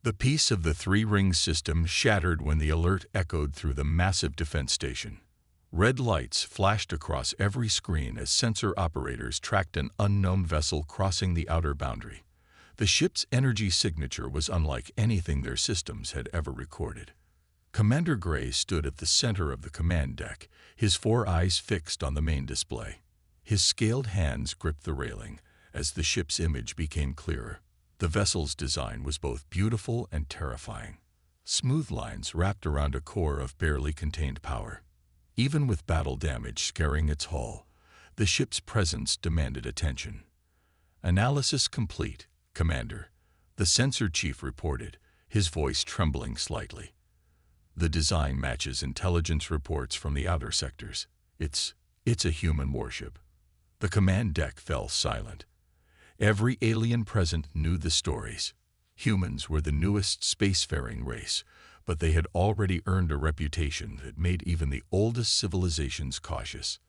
The peace of the three-ring system shattered when the alert echoed through the massive defense station. Red lights flashed across every screen as sensor operators tracked an unknown vessel crossing the outer boundary. The ship's energy signature was unlike anything their systems had ever recorded. Commander Gray stood at the center of the command deck, his four eyes fixed on the main display. His scaled hands gripped the railing as the ship's image became clearer. The vessel's design was both beautiful and terrifying. Smooth lines wrapped around a core of barely contained power. Even with battle damage scarring its hull, the ship's presence demanded attention. "Analysis complete, Commander," the sensor chief reported, his voice trembling slightly. "The design matches intelligence reports from the outer sectors. It's a human warship." The command deck fell silent. Every alien present knew the stories. Humans were the newest spacefaring race, but they had already earned a reputation that made even the oldest civilizations cautious.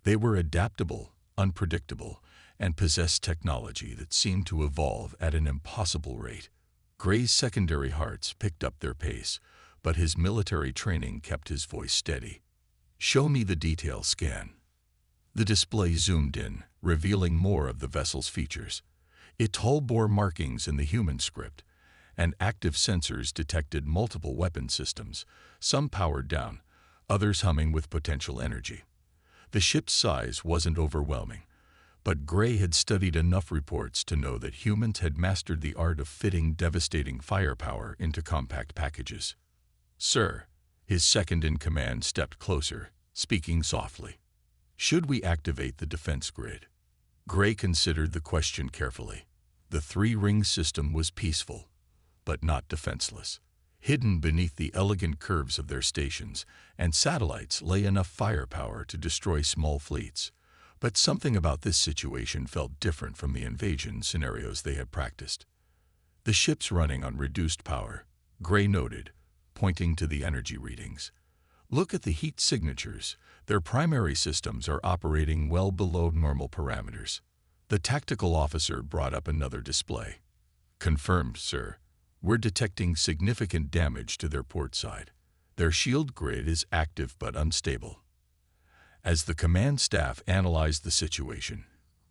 They were adaptable, unpredictable, and possessed technology that seemed to evolve at an impossible rate. Gray's secondary hearts picked up their pace, but his military training kept his voice steady. "Show me the detail scan." The display zoomed in, revealing more of the vessel's features. Its hull bore markings in the human script, and active sensors detected multiple weapon systems, some powered down, others humming with potential energy. The ship's size wasn't overwhelming, but Gray had studied enough reports to know that humans had mastered the art of fitting devastating firepower into compact packages. "Sir," his second-in-command stepped closer, speaking softly. "Should we activate the defense grid?" Gray considered the question carefully. The three-ring system was peaceful, but not defenseless. Hidden beneath the elegant curves of their stations and satellites lay enough firepower to destroy small fleets. But something about this situation felt different from the invasion scenarios they had practiced. "The ship's running on reduced power," Gray noted, pointing to the energy readings. "Look at the heat signatures. Their primary systems are operating well below normal parameters." The tactical officer brought up another display. "Confirmed, sir. We're detecting significant damage to their port side. Their shield grid is active but unstable." As the command staff analyzed the situation,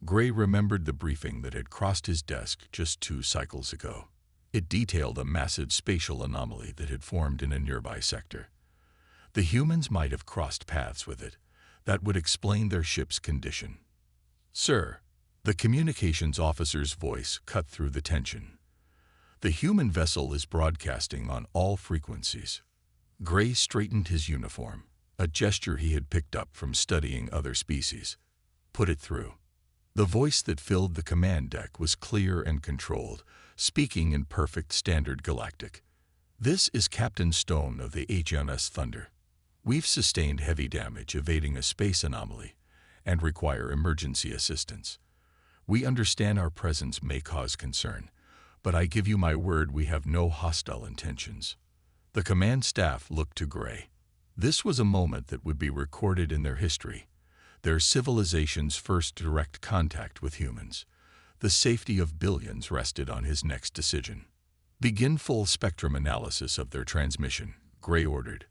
Gray remembered the briefing that had crossed his desk just 2 cycles ago. It detailed a massive spatial anomaly that had formed in a nearby sector. The humans might have crossed paths with it. That would explain their ship's condition. "Sir," the communications officer's voice cut through the tension. "The human vessel is broadcasting on all frequencies." Gray straightened his uniform, a gesture he had picked up from studying other species. "Put it through." The voice that filled the command deck was clear and controlled, speaking in perfect standard Galactic. "This is Captain Stone of the HMS Thunder. We've sustained heavy damage evading a space anomaly and require emergency assistance. We understand our presence may cause concern, but I give you my word we have no hostile intentions." The command staff looked to Gray. This was a moment that would be recorded in their history, their civilization's first direct contact with humans. The safety of billions rested on his next decision. "Begin full spectrum analysis of their transmission," Gray ordered.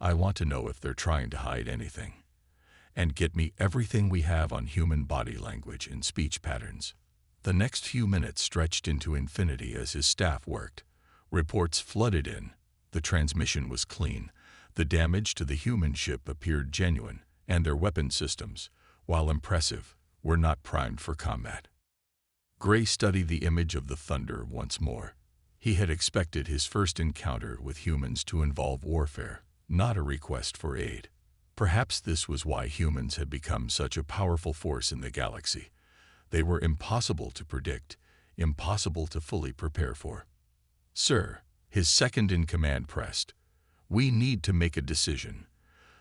"I want to know if they're trying to hide anything. And get me everything we have on human body language and speech patterns." The next few minutes stretched into infinity as his staff worked. Reports flooded in. The transmission was clean. The damage to the human ship appeared genuine, and their weapon systems, while impressive, were not primed for combat. Gray studied the image of the Thunder once more. He had expected his first encounter with humans to involve warfare, not a request for aid. Perhaps this was why humans had become such a powerful force in the galaxy. They were impossible to predict, impossible to fully prepare for. "Sir," his second-in-command pressed, "we need to make a decision.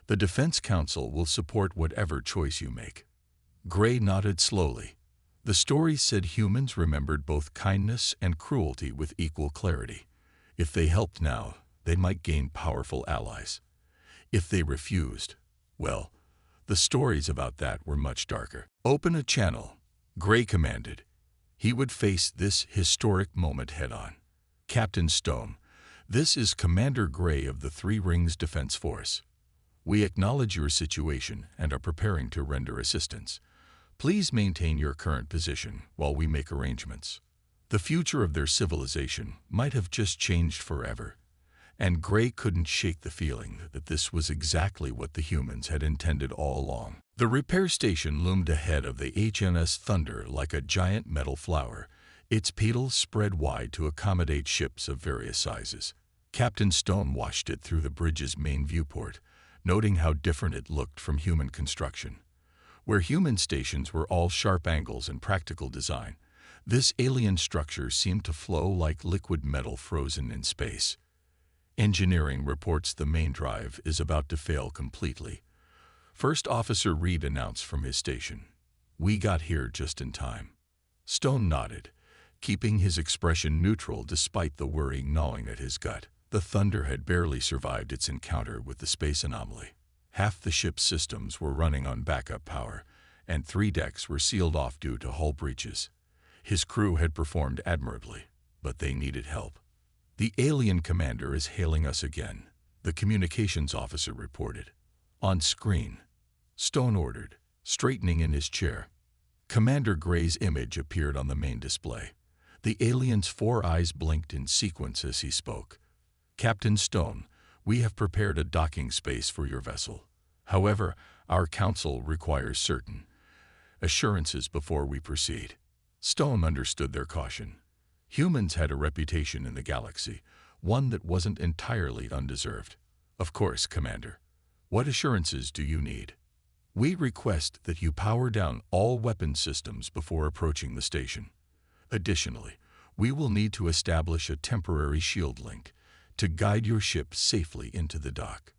The Defense Council will support whatever choice you make." Gray nodded slowly. The story said humans remembered both kindness and cruelty with equal clarity. If they helped now, they might gain powerful allies. If they refused, well, the stories about that were much darker. "Open a channel," Gray commanded. He would face this historic moment head-on. Captain Stone, this is Commander Gray of the Three Rings Defense Force. We acknowledge your situation and are preparing to render assistance. Please maintain your current position while we make arrangements. The future of their civilization might have just changed forever, and Gray couldn't shake the feeling that this was exactly what the humans had intended all along. The repair station loomed ahead of the HMS Thunder like a giant metal flower, its petals spread wide to accommodate ships of various sizes. Captain Stone watched it through the bridge's main viewport, noting how different it looked from human construction. Where human stations were all sharp angles and practical design, this alien structure seemed to flow like liquid metal frozen in space. Engineering reports the main drive is about to fail completely. First Officer Reed announced from his station. We got here just in time. Stone nodded, keeping his expression neutral despite the worry gnawing at his gut. The Thunder had barely survived its encounter with the space anomaly. Half the ship's systems were running on backup power, and 3 decks were sealed off due to hull breaches. His crew had performed admirably, but they needed help. The alien commander is hailing us again, the communications officer reported. On screen, Stone ordered, straightening in his chair. Commander Gray's image appeared on the main display. The alien's 4 eyes blinked in sequence as he spoke. Captain Stone, we have prepared a docking space for your vessel. However, our council requires certain assurances before we proceed. Stone understood their caution. Humans had a reputation in the galaxy, one that wasn't entirely undeserved. Of course, Commander. What assurances do you need? We request that you power down all weapon systems before approaching the station. Additionally, we will need to establish a temporary shield link to guide your ship safely into the dock.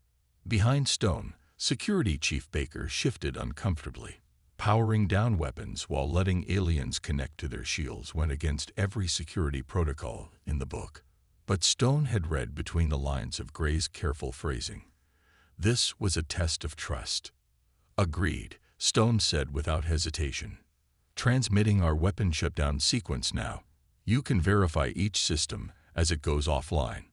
Behind Stone, Security Chief Baker shifted uncomfortably. Powering down weapons while letting aliens connect to their shields went against every security protocol in the book. But Stone had read between the lines of Gray's careful phrasing. This was a test of trust. Agreed, Stone said without hesitation. Transmitting our weapon shutdown sequence now. You can verify each system as it goes offline.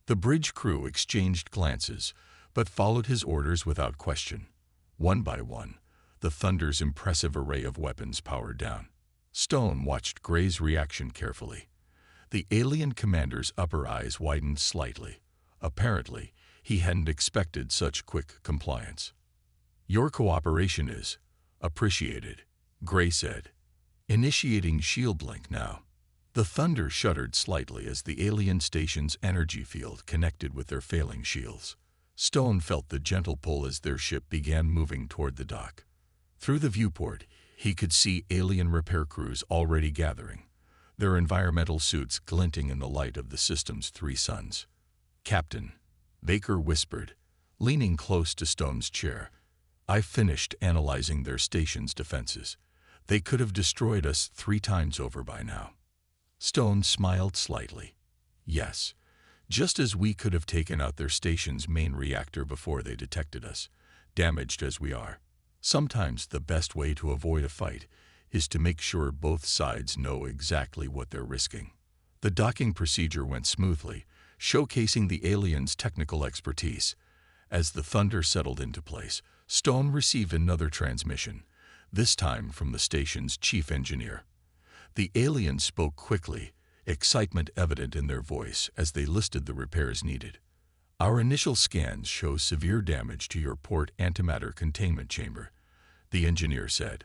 The bridge crew exchanged glances, but followed his orders without question. One by one, the Thunder's impressive array of weapons powered down. Stone watched Gray's reaction carefully. The alien commander's upper eyes widened slightly. Apparently, he hadn't expected such quick compliance. Your cooperation is appreciated, Gray said. Initiating shield link now. The Thunder shuddered slightly as the alien station's energy field connected with their failing shields. Stone felt the gentle pull as their ship began moving toward the dock. Through the viewport, he could see alien repair crews already gathering, their environmental suits glinting in the light of the system's 3 suns. Captain, Baker whispered, leaning close to Stone's chair. I've finished analyzing their station's defenses. They could have destroyed us 3 times over by now. Stone smiled slightly. Yes, just as we could have taken out their station's main reactor before they detected us, damaged as we are. Sometimes the best way to avoid a fight is to make sure both sides know exactly what they're risking. The docking procedure went smoothly, showcasing the aliens' technical expertise. As the Thunder settled into place, Stone received another transmission, this time from the station's chief engineer. The aliens spoke quickly, excitement evident in their voice as they listed the repairs needed. Our initial scans show severe damage to your port antimatter containment chamber, the engineer said.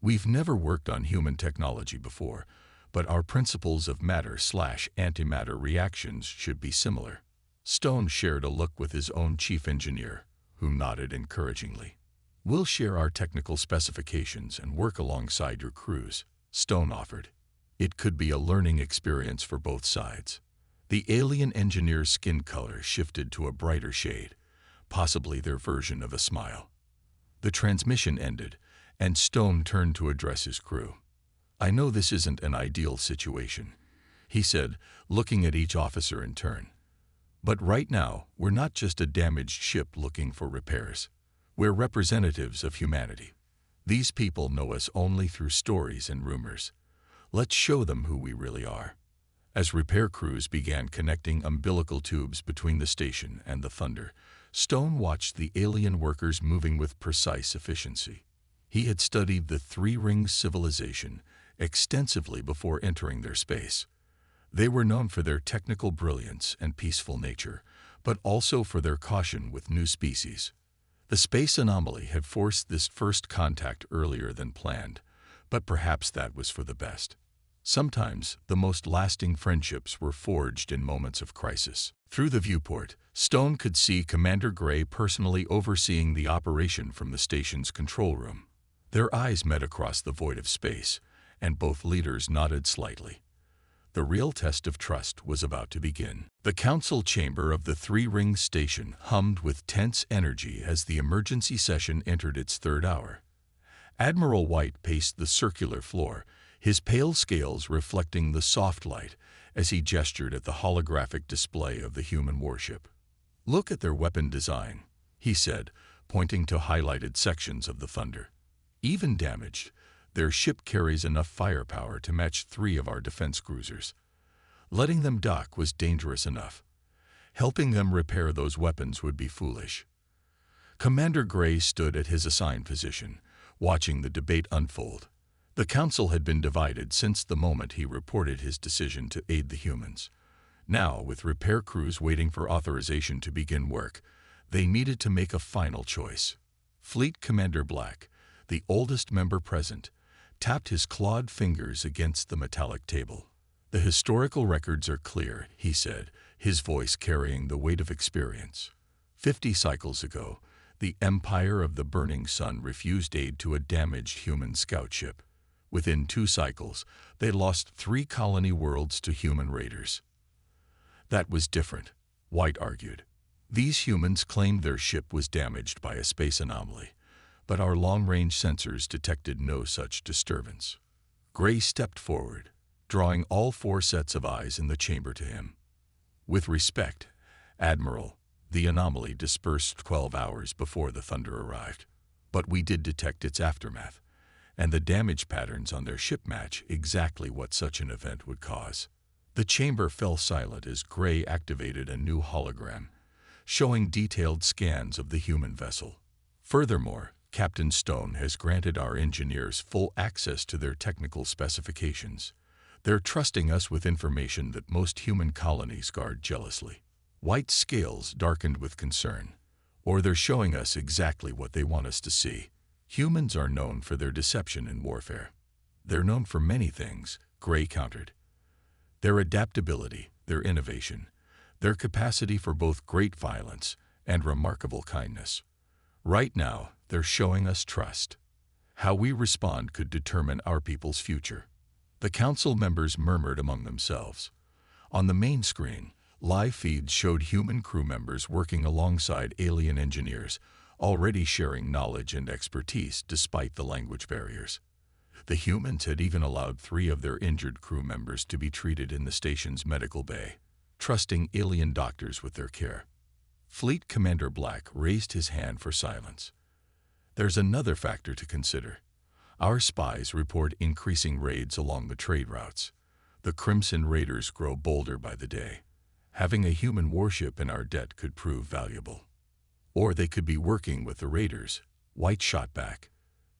We've never worked on human technology before, but our principles of matter/antimatter reactions should be similar. Stone shared a look with his own chief engineer, who nodded encouragingly. We'll share our technical specifications and work alongside your crews, Stone offered. It could be a learning experience for both sides. The alien engineer's skin color shifted to a brighter shade, possibly their version of a smile. The transmission ended, and Stone turned to address his crew. I know this isn't an ideal situation, he said, looking at each officer in turn. But right now, we're not just a damaged ship looking for repairs. We're representatives of humanity. These people know us only through stories and rumors. Let's show them who we really are. As repair crews began connecting umbilical tubes between the station and the Thunder, Stone watched the alien workers moving with precise efficiency. He had studied the Three-Ring civilization extensively before entering their space. They were known for their technical brilliance and peaceful nature, but also for their caution with new species. The space anomaly had forced this first contact earlier than planned, but perhaps that was for the best. Sometimes, the most lasting friendships were forged in moments of crisis. Through the viewport, Stone could see Commander Gray personally overseeing the operation from the station's control room. Their eyes met across the void of space, and both leaders nodded slightly. The real test of trust was about to begin. The council chamber of the Three-Ring station hummed with tense energy as the emergency session entered its third hour. Admiral White paced the circular floor, his pale scales reflecting the soft light as he gestured at the holographic display of the human warship. "Look at their weapon design," he said, pointing to highlighted sections of the Thunder. "Even damaged, their ship carries enough firepower to match 3 of our defense cruisers. Letting them dock was dangerous enough. Helping them repair those weapons would be foolish." Commander Gray stood at his assigned position, watching the debate unfold. The council had been divided since the moment he reported his decision to aid the humans. Now, with repair crews waiting for authorization to begin work, they needed to make a final choice. Fleet Commander Black, the oldest member present, tapped his clawed fingers against the metallic table. "The historical records are clear," he said, his voice carrying the weight of experience. 50 cycles ago, the Empire of the Burning Sun refused aid to a damaged human scout ship. Within 2 cycles, they lost 3 colony worlds to human raiders. "That was different," White argued. "These humans claimed their ship was damaged by a space anomaly, but our long-range sensors detected no such disturbance." Gray stepped forward, drawing all 4 sets of eyes in the chamber to him. "With respect, Admiral, the anomaly dispersed 12 hours before the Thunder arrived, but we did detect its aftermath, and the damage patterns on their ship match exactly what such an event would cause." The chamber fell silent as Gray activated a new hologram, showing detailed scans of the human vessel. "Furthermore, Captain Stone has granted our engineers full access to their technical specifications. They're trusting us with information that most human colonies guard jealously." White's scales darkened with concern. "Or they're showing us exactly what they want us to see. Humans are known for their deception in warfare." "They're known for many things," Gray countered. "Their adaptability, their innovation, their capacity for both great violence and remarkable kindness. Right now, they're showing us trust. How we respond could determine our people's future." The council members murmured among themselves. On the main screen, live feeds showed human crew members working alongside alien engineers, already sharing knowledge and expertise despite the language barriers. The humans had even allowed 3 of their injured crew members to be treated in the station's medical bay, trusting alien doctors with their care. Fleet Commander Black raised his hand for silence. "There's another factor to consider. Our spies report increasing raids along the trade routes. The Crimson Raiders grow bolder by the day. Having a human warship in our debt could prove valuable. Or they could be working with the raiders," White shot back.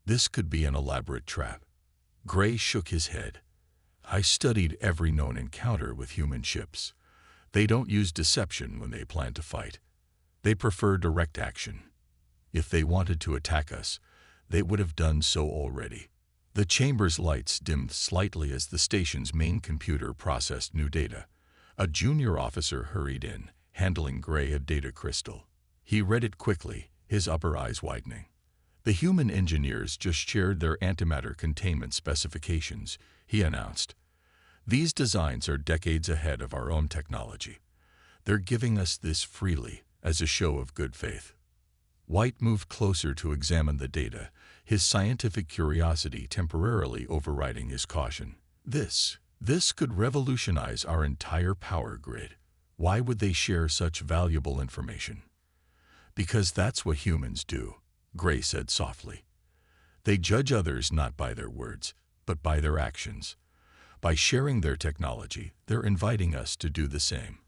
"This could be an elaborate trap." Gray shook his head. "I studied every known encounter with human ships. They don't use deception when they plan to fight. They prefer direct action. If they wanted to attack us, they would have done so already." The chamber's lights dimmed slightly as the station's main computer processed new data. A junior officer hurried in, handling Gray a data crystal. He read it quickly, his upper eyes widening. "The human engineers just shared their antimatter containment specifications," he announced. "These designs are decades ahead of our own technology. They're giving us this freely, as a show of good faith." White moved closer to examine the data, his scientific curiosity temporarily overriding his caution. This could revolutionize our entire power grid. Why would they share such valuable information?" "Because that's what humans do," Gray said softly. "They judge others not by their words, but by their actions. By sharing their technology, they're inviting us to do the same.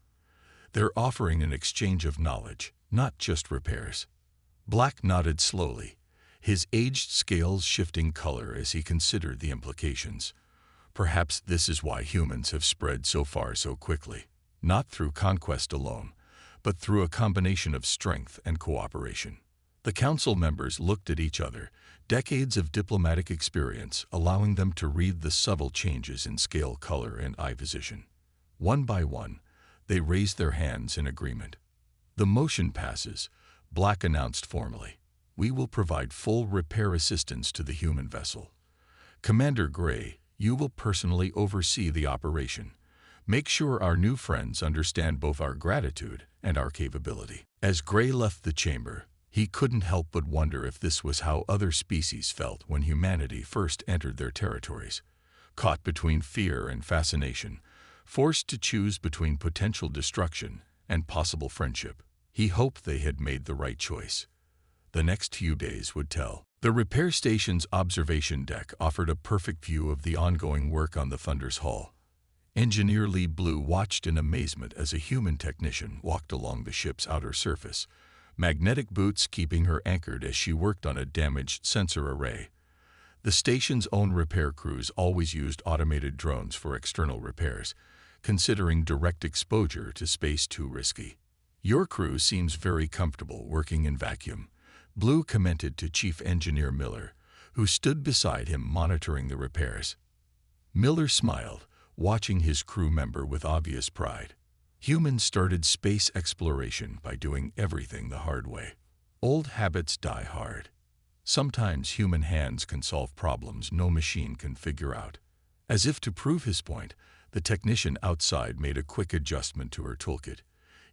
They're offering an exchange of knowledge, not just repairs. Black nodded slowly, his aged scales shifting color as he considered the implications. Perhaps this is why humans have spread so far so quickly, not through conquest alone, but through a combination of strength and cooperation. The council members looked at each other, decades of diplomatic experience allowing them to read the subtle changes in scale color and eye position. One by one, they raised their hands in agreement. The motion passes, Black announced formally. We will provide full repair assistance to the human vessel. Commander Gray, you will personally oversee the operation. Make sure our new friends understand both our gratitude and our capability. As Gray left the chamber, he couldn't help but wonder if this was how other species felt when humanity first entered their territories. Caught between fear and fascination, forced to choose between potential destruction and possible friendship, he hoped they had made the right choice. The next few days would tell. The repair station's observation deck offered a perfect view of the ongoing work on the Thunder's hull. Engineer Lee Blue watched in amazement as a human technician walked along the ship's outer surface, magnetic boots keeping her anchored as she worked on a damaged sensor array. The station's own repair crews always used automated drones for external repairs, considering direct exposure to space too risky. Your crew seems very comfortable working in vacuum, Blue commented to Chief Engineer Miller, who stood beside him monitoring the repairs. Miller smiled, watching his crew member with obvious pride. Humans started space exploration by doing everything the hard way. Old habits die hard. Sometimes human hands can solve problems no machine can figure out. As if to prove his point, the technician outside made a quick adjustment to her toolkit,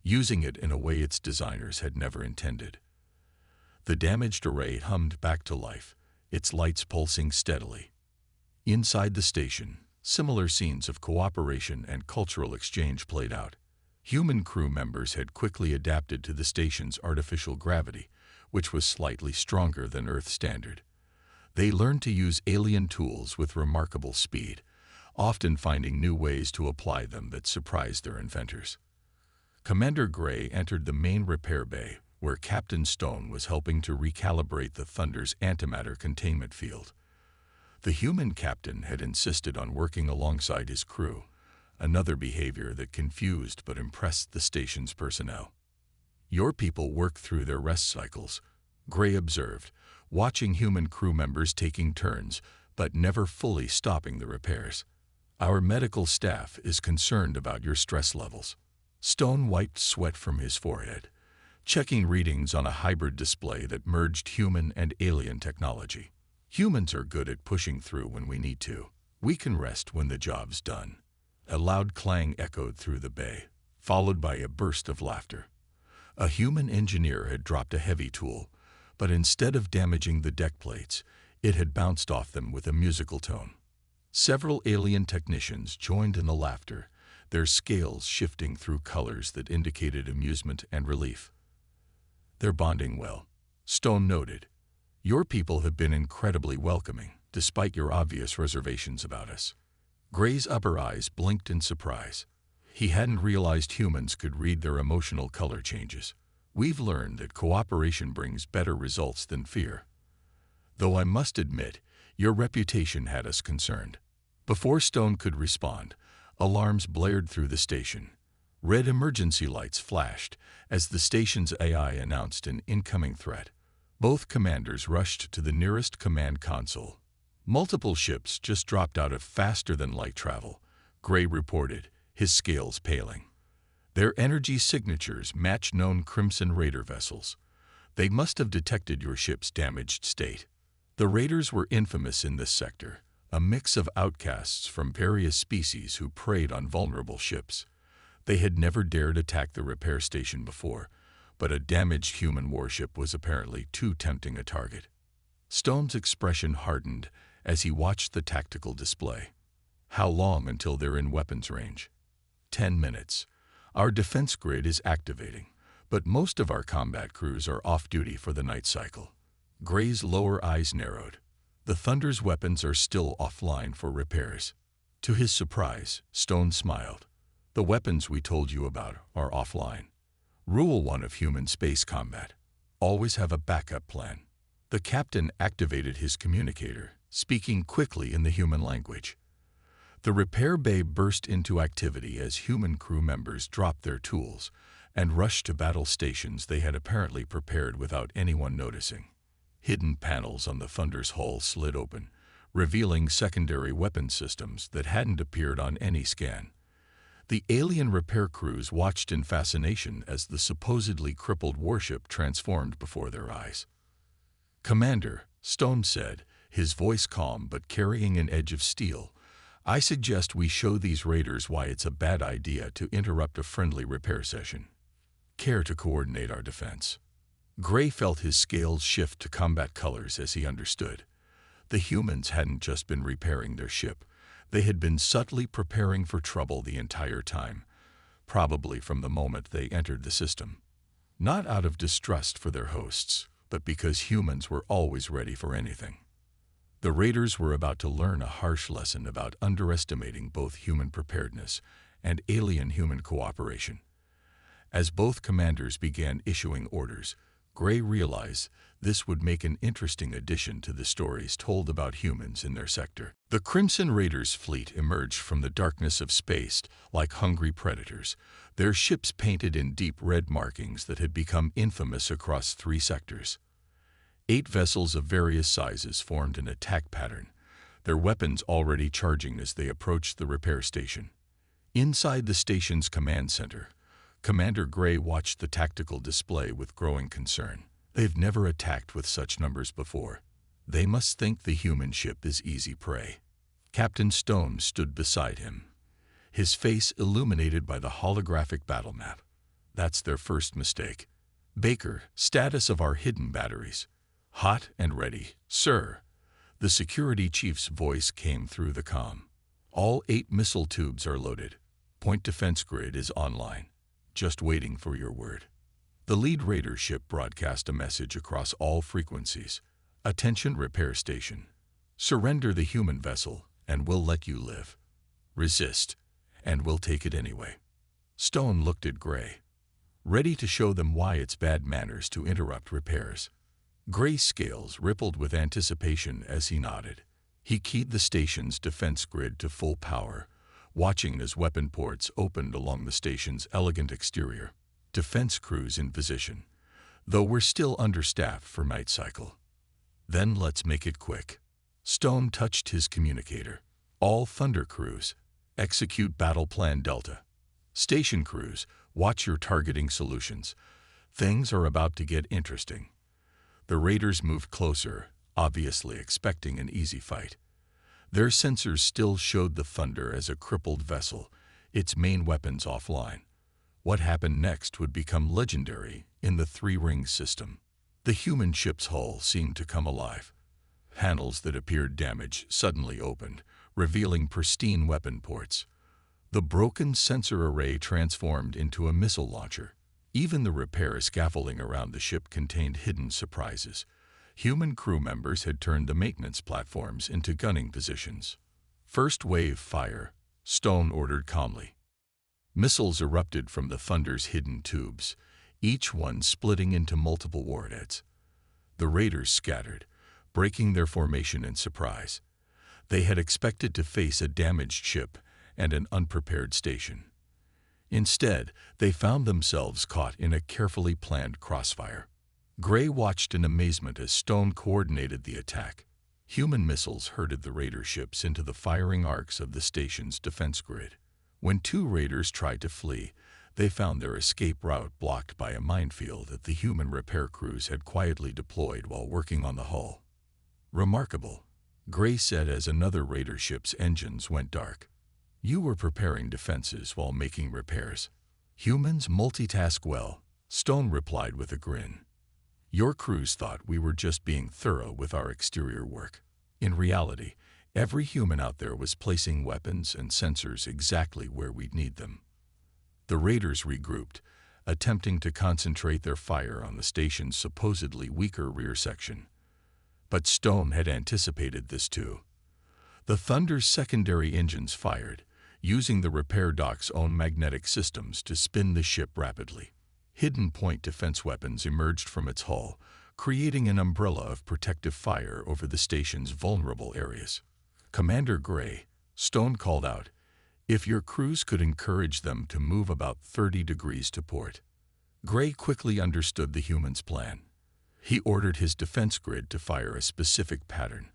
using it in a way its designers had never intended. The damaged array hummed back to life, its lights pulsing steadily. Inside the station, similar scenes of cooperation and cultural exchange played out. Human crew members had quickly adapted to the station's artificial gravity, which was slightly stronger than Earth standard. They learned to use alien tools with remarkable speed, often finding new ways to apply them that surprised their inventors. Commander Gray entered the main repair bay, where Captain Stone was helping to recalibrate the Thunder's antimatter containment field. The human captain had insisted on working alongside his crew, another behavior that confused but impressed the station's personnel. Your people work through their rest cycles, Gray observed, watching human crew members taking turns but never fully stopping the repairs. Our medical staff is concerned about your stress levels. Stone wiped sweat from his forehead, checking readings on a hybrid display that merged human and alien technology. Humans are good at pushing through when we need to. We can rest when the job's done. A loud clang echoed through the bay, followed by a burst of laughter. A human engineer had dropped a heavy tool, but instead of damaging the deck plates, it had bounced off them with a musical tone. Several alien technicians joined in the laughter, their scales shifting through colors that indicated amusement and relief. They're bonding well, Stone noted. Your people have been incredibly welcoming, despite your obvious reservations about us. Gray's upper eyes blinked in surprise. He hadn't realized humans could read their emotional color changes. We've learned that cooperation brings better results than fear. Though I must admit, your reputation had us concerned. Before Stone could respond, alarms blared through the station. Red emergency lights flashed as the station's AI announced an incoming threat. Both commanders rushed to the nearest command console. Multiple ships just dropped out of faster-than-light travel, Gray reported, his scales paling. Their energy signatures match known Crimson Raider vessels. They must have detected your ship's damaged state. The Raiders were infamous in this sector, a mix of outcasts from various species who preyed on vulnerable ships. They had never dared attack the repair station before, but a damaged human warship was apparently too tempting a target. Stone's expression hardened as he watched the tactical display. How long until they're in weapons range? 10 minutes. Our defense grid is activating, but most of our combat crews are off-duty for the night cycle. Gray's lower eyes narrowed. The Thunder's weapons are still offline for repairs. To his surprise, Stone smiled. "The weapons we told you about are offline. Rule 1 of human space combat: always have a backup plan." The captain activated his communicator, speaking quickly in the human language. The repair bay burst into activity as human crew members dropped their tools and rushed to battle stations they had apparently prepared without anyone noticing. Hidden panels on the Thunder's hull slid open, revealing secondary weapon systems that hadn't appeared on any scan. The alien repair crews watched in fascination as the supposedly crippled warship transformed before their eyes. "Commander," Stone said, his voice calm but carrying an edge of steel, "I suggest we show these raiders why it's a bad idea to interrupt a friendly repair session. Care to coordinate our defense?" Gray felt his scales shift to combat colors as he understood. The humans hadn't just been repairing their ship. They had been subtly preparing for trouble the entire time, probably from the moment they entered the system. Not out of distrust for their hosts, but because humans were always ready for anything. The raiders were about to learn a harsh lesson about underestimating both human preparedness and alien-human cooperation. As both commanders began issuing orders, Gray realized this would make an interesting addition to the stories told about humans in their sector. The Crimson Raiders' fleet emerged from the darkness of space like hungry predators, their ships painted in deep red markings that had become infamous across 3 sectors. 8 vessels of various sizes formed an attack pattern, their weapons already charging as they approached the repair station. Inside the station's command center, Commander Gray watched the tactical display with growing concern. They've never attacked with such numbers before. They must think the human ship is easy prey. Captain Stone stood beside him, his face illuminated by the holographic battle map. "That's their first mistake. Baker, status of our hidden batteries." "Hot and ready, sir." The security chief's voice came through the comm. "All 8 missile tubes are loaded. Point defense grid is online. Just waiting for your word." The lead raider ship broadcast a message across all frequencies. "Attention repair station. Surrender the human vessel, and we'll let you live. Resist, and we'll take it anyway." Stone looked at Gray, ready to show them why it's bad manners to interrupt repairs. Gray's scales rippled with anticipation as he nodded. He keyed the station's defense grid to full power, watching as weapon ports opened along the station's elegant exterior. "Defense crews in position, though we're still understaffed for night cycle. Then let's make it quick." Stone touched his communicator. "All Thunder crews, execute Battle Plan Delta. Station crews, watch your targeting solutions. Things are about to get interesting." The raiders moved closer, obviously expecting an easy fight. Their sensors still showed the Thunder as a crippled vessel, its main weapons offline. What happened next would become legendary in the 3 Rings system. The human ship's hull seemed to come alive. Panels that appeared damaged suddenly opened, revealing pristine weapon ports. The broken sensor array transformed into a missile launcher. Even the repair scaffolding around the ship contained hidden surprises. Human crew members had turned the maintenance platforms into gunning positions. "First wave fire," Stone ordered calmly. Missiles erupted from the Thunder's hidden tubes, each one splitting into multiple warheads. The raiders scattered, breaking their formation in surprise. They had expected to face a damaged ship and an unprepared station. Instead, they found themselves caught in a carefully planned crossfire. Gray watched in amazement as Stone coordinated the attack. Human missiles herded the raider ships into the firing arcs of the station's defense grid. When 2 raiders tried to flee, they found their escape route blocked by a minefield that the human repair crews had quietly deployed while working on the hull. "Remarkable," Gray said as another raider ship's engines went dark. "You were preparing defenses while making repairs." "Humans multitask well," Stone replied with a grin. "Your crews thought we were just being thorough with our exterior work. In reality, every human out there was placing weapons and sensors exactly where we'd need them." The raiders regrouped, attempting to concentrate their fire on the station's supposedly weaker rear section. But Stone had anticipated this too. The Thunder's secondary engines fired, using the repair dock's own magnetic systems to spin the ship rapidly. Hidden point defense weapons emerged from its hull, creating an umbrella of protective fire over the station's vulnerable areas. Commander Gray, Stone called out, "If your crews could encourage them to move about 30 degrees to port." Gray quickly understood the humans' plan. He ordered his defense grid to fire a specific pattern,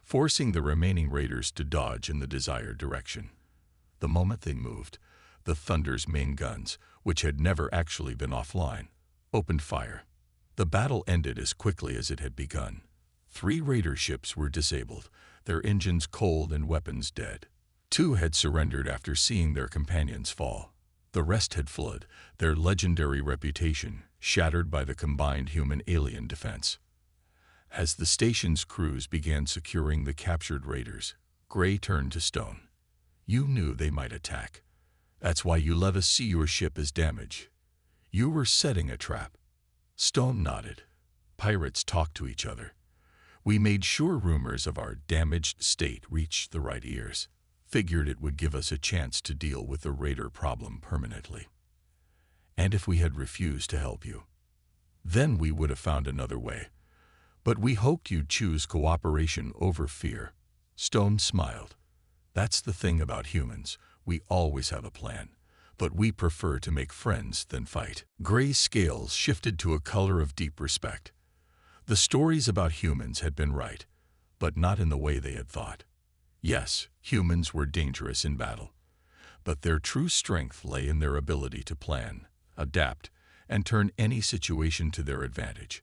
forcing the remaining raiders to dodge in the desired direction. The moment they moved, the Thunder's main guns, which had never actually been offline, opened fire. The battle ended as quickly as it had begun. 3 raider ships were disabled, their engines cold and weapons dead. 2 had surrendered after seeing their companions fall. The rest had fled, their legendary reputation shattered by the combined human-alien defense. As the station's crews began securing the captured raiders, Gray turned to Stone. "You knew they might attack. That's why you let us see your ship as damaged. You were setting a trap." Stone nodded. "Pirates talk to each other. We made sure rumors of our damaged state reached the right ears. Figured it would give us a chance to deal with the raider problem permanently. And if we had refused to help you, then we would have found another way. But we hoped you'd choose cooperation over fear." Stone smiled. "That's the thing about humans. We always have a plan, but we prefer to make friends than fight." Gray's scales shifted to a color of deep respect. The stories about humans had been right, but not in the way they had thought. Yes, humans were dangerous in battle, but their true strength lay in their ability to plan, adapt, and turn any situation to their advantage,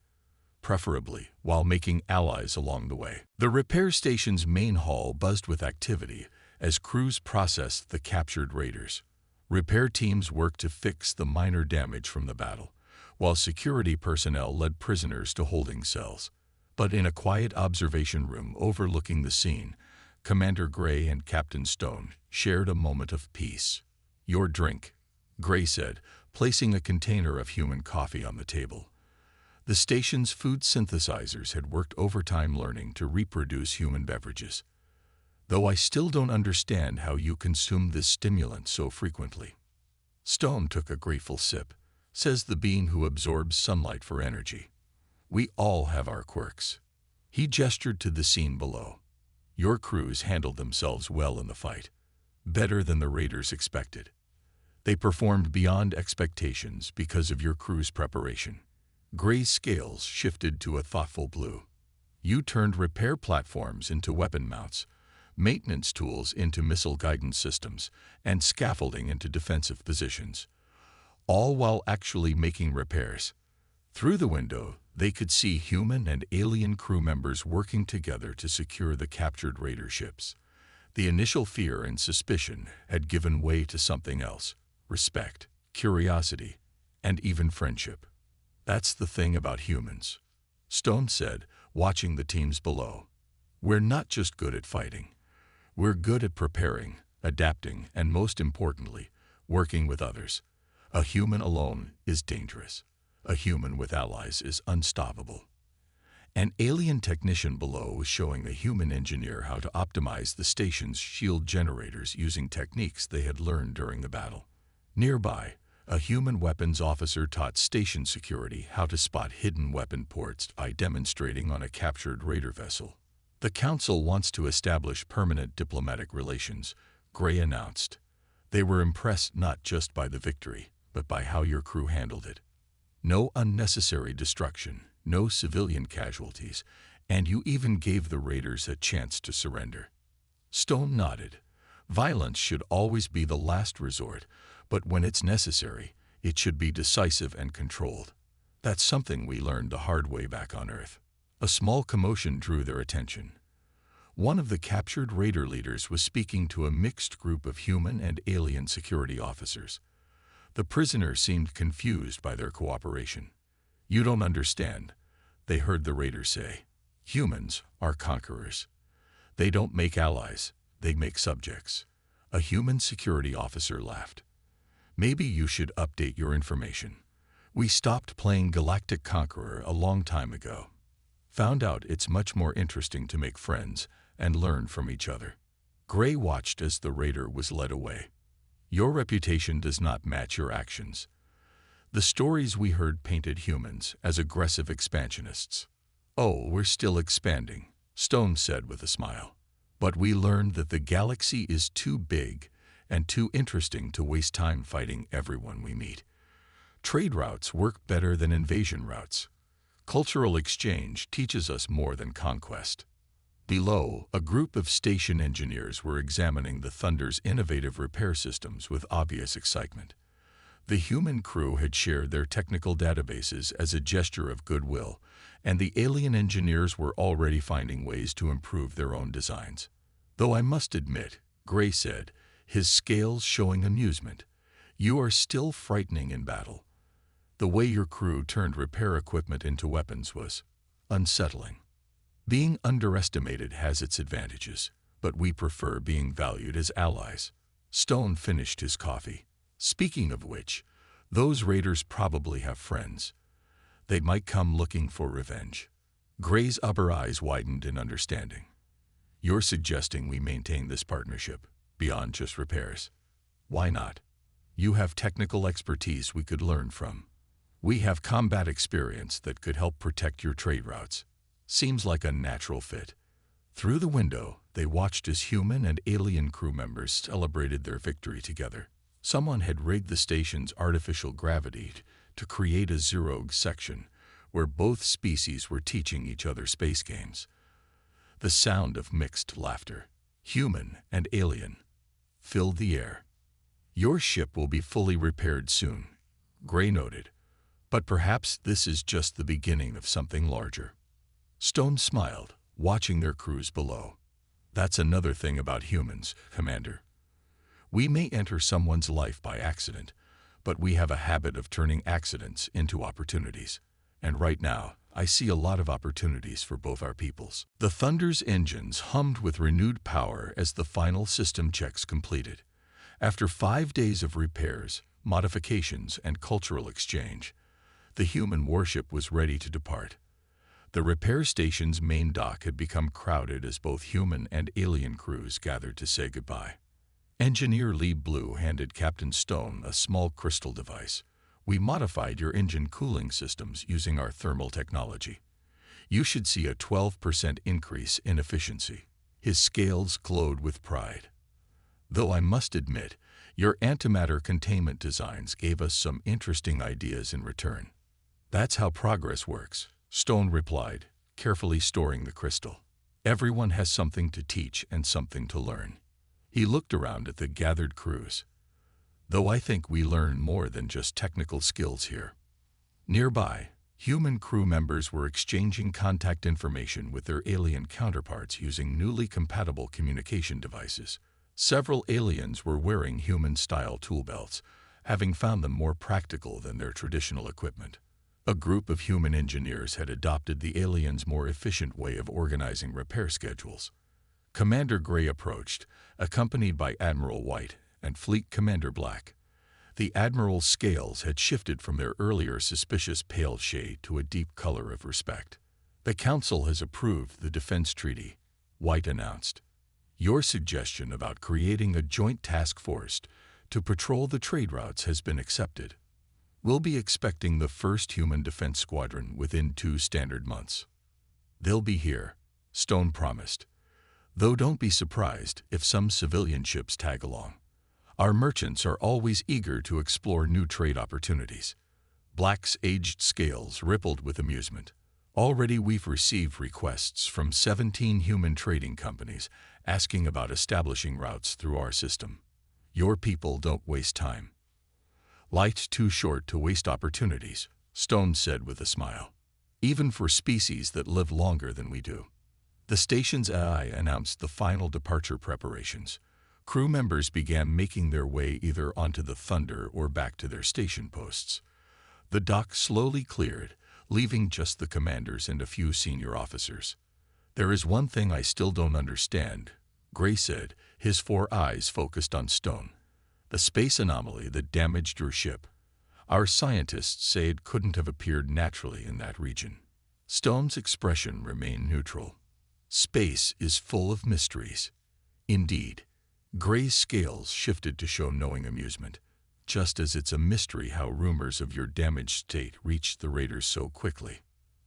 preferably while making allies along the way. The repair station's main hall buzzed with activity as crews processed the captured raiders. Repair teams worked to fix the minor damage from the battle, while security personnel led prisoners to holding cells. But in a quiet observation room overlooking the scene, Commander Gray and Captain Stone shared a moment of peace. "Your drink," Gray said, placing a container of human coffee on the table. The station's food synthesizers had worked overtime learning to reproduce human beverages. "Though I still don't understand how you consume this stimulant so frequently." Stone took a grateful sip, says the being who absorbs sunlight for energy. "We all have our quirks." He gestured to the scene below. "Your crews handled themselves well in the fight, better than the raiders expected. They performed beyond expectations because of your crew's preparation." Gray's scales shifted to a thoughtful blue. "You turned repair platforms into weapon mounts, maintenance tools into missile guidance systems, and scaffolding into defensive positions, all while actually making repairs." Through the window, they could see human and alien crew members working together to secure the captured raider ships. The initial fear and suspicion had given way to something else: respect, curiosity, and even friendship. "That's the thing about humans," Stone said, watching the teams below. "We're not just good at fighting. We're good at preparing, adapting, and most importantly, working with others. A human alone is dangerous. A human with allies is unstoppable." An alien technician below was showing the human engineer how to optimize the station's shield generators using techniques they had learned during the battle. Nearby, a human weapons officer taught station security how to spot hidden weapon ports by demonstrating on a captured raider vessel. "The Council wants to establish permanent diplomatic relations," Gray announced. They were impressed not just by the victory, but by how your crew handled it. "No unnecessary destruction, no civilian casualties, and you even gave the raiders a chance to surrender." Stone nodded. "Violence should always be the last resort, but when it's necessary, it should be decisive and controlled. That's something we learned the hard way back on Earth." A small commotion drew their attention. One of the captured raider leaders was speaking to a mixed group of human and alien security officers. The prisoner seemed confused by their cooperation. "You don't understand," they heard the raider say. "Humans are conquerors. They don't make allies, they make subjects." A human security officer laughed. "Maybe you should update your information. We stopped playing Galactic Conqueror a long time ago. Found out it's much more interesting to make friends and learn from each other." Gray watched as the raider was led away. Your reputation does not match your actions. The stories we heard painted humans as aggressive expansionists. Oh, we're still expanding, Stone said with a smile. But we learned that the galaxy is too big and too interesting to waste time fighting everyone we meet. Trade routes work better than invasion routes. Cultural exchange teaches us more than conquest. Below, a group of station engineers were examining the Thunder's innovative repair systems with obvious excitement. The human crew had shared their technical databases as a gesture of goodwill, and the alien engineers were already finding ways to improve their own designs. Though I must admit, Gray said, his scales showing amusement, you are still frightening in battle. The way your crew turned repair equipment into weapons was unsettling. Being underestimated has its advantages, but we prefer being valued as allies. Stone finished his coffee. Speaking of which, those raiders probably have friends. They might come looking for revenge. Gray's upper eyes widened in understanding. You're suggesting we maintain this partnership, beyond just repairs. Why not? You have technical expertise we could learn from. We have combat experience that could help protect your trade routes. Seems like a natural fit. Through the window, they watched as human and alien crew members celebrated their victory together. Someone had rigged the station's artificial gravity to create a Zerog section where both species were teaching each other space games. The sound of mixed laughter, human and alien, filled the air. Your ship will be fully repaired soon, Gray noted, but perhaps this is just the beginning of something larger. Stone smiled, watching their crews below. That's another thing about humans, Commander. We may enter someone's life by accident, but we have a habit of turning accidents into opportunities. And right now, I see a lot of opportunities for both our peoples. The Thunder's engines hummed with renewed power as the final system checks completed. After 5 days of repairs, modifications, and cultural exchange, the human warship was ready to depart. The repair station's main dock had become crowded as both human and alien crews gathered to say goodbye. Engineer Lee Blue handed Captain Stone a small crystal device. We modified your engine cooling systems using our thermal technology. You should see a 12% increase in efficiency. His scales glowed with pride. Though I must admit, your antimatter containment designs gave us some interesting ideas in return. That's how progress works, Stone replied, carefully storing the crystal. Everyone has something to teach and something to learn. He looked around at the gathered crews. Though I think we learn more than just technical skills here. Nearby, human crew members were exchanging contact information with their alien counterparts using newly compatible communication devices. Several aliens were wearing human-style tool belts, having found them more practical than their traditional equipment. A group of human engineers had adopted the aliens' more efficient way of organizing repair schedules. Commander Gray approached, accompanied by Admiral White and Fleet Commander Black. The Admiral's scales had shifted from their earlier suspicious pale shade to a deep color of respect. The Council has approved the defense treaty, White announced. Your suggestion about creating a joint task force to patrol the trade routes has been accepted. We'll be expecting the first human defense squadron within 2 standard months. They'll be here, Stone promised. Though don't be surprised if some civilian ships tag along. Our merchants are always eager to explore new trade opportunities. Black's aged scales rippled with amusement. Already we've received requests from 17 human trading companies asking about establishing routes through our system. Your people don't waste time. Life's too short to waste opportunities, Stone said with a smile. Even for species that live longer than we do. The station's AI announced the final departure preparations. Crew members began making their way either onto the Thunder or back to their station posts. The dock slowly cleared, leaving just the commanders and a few senior officers. There is one thing I still don't understand, Gray said, his 4 eyes focused on Stone. The space anomaly that damaged your ship. Our scientists say it couldn't have appeared naturally in that region. Stone's expression remained neutral. Space is full of mysteries. Indeed, Gray's scales shifted to show knowing amusement, just as it's a mystery how rumors of your damaged state reached the raiders so quickly.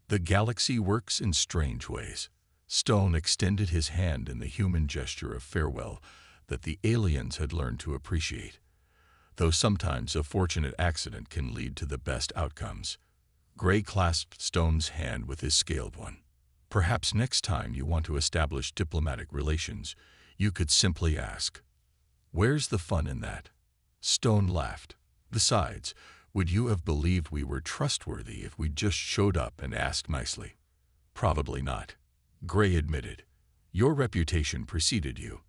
The galaxy works in strange ways. Stone extended his hand in the human gesture of farewell that the aliens had learned to appreciate, though sometimes a fortunate accident can lead to the best outcomes. Gray clasped Stone's hand with his scaled one. Perhaps next time you want to establish diplomatic relations, you could simply ask, "Where's the fun in that?" Stone laughed. Besides, would you have believed we were trustworthy if we just showed up and asked nicely? Probably not, Gray admitted. Your reputation preceded you.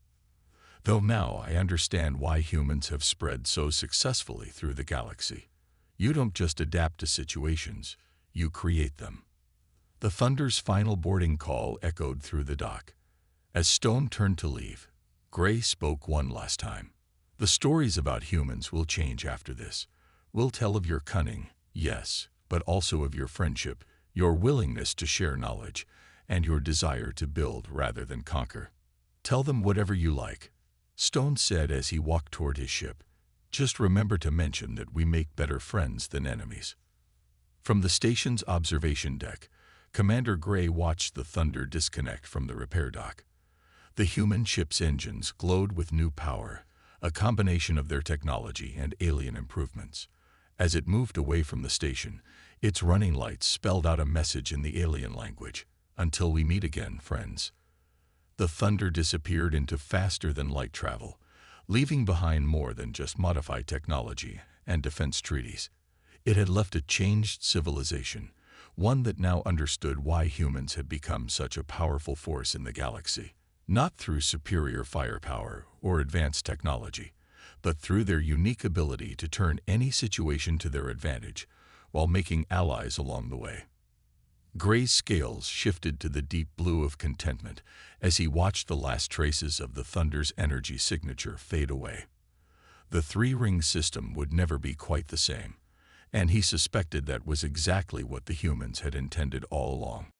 Though now I understand why humans have spread so successfully through the galaxy. You don't just adapt to situations, you create them. The Thunder's final boarding call echoed through the dock. As Stone turned to leave, Gray spoke one last time. The stories about humans will change after this. We'll tell of your cunning, yes, but also of your friendship, your willingness to share knowledge, and your desire to build rather than conquer. Tell them whatever you like, Stone said as he walked toward his ship. Just remember to mention that we make better friends than enemies. From the station's observation deck, Commander Gray watched the Thunder disconnect from the repair dock. The human ship's engines glowed with new power, a combination of their technology and alien improvements. As it moved away from the station, its running lights spelled out a message in the alien language. Until we meet again, friends. The Thunder disappeared into faster-than-light travel, leaving behind more than just modified technology and defense treaties. It had left a changed civilization, one that now understood why humans had become such a powerful force in the galaxy. Not through superior firepower or advanced technology, but through their unique ability to turn any situation to their advantage while making allies along the way. Gray's scales shifted to the deep blue of contentment as he watched the last traces of the Thunder's energy signature fade away. The three-ring system would never be quite the same, and he suspected that was exactly what the humans had intended all along.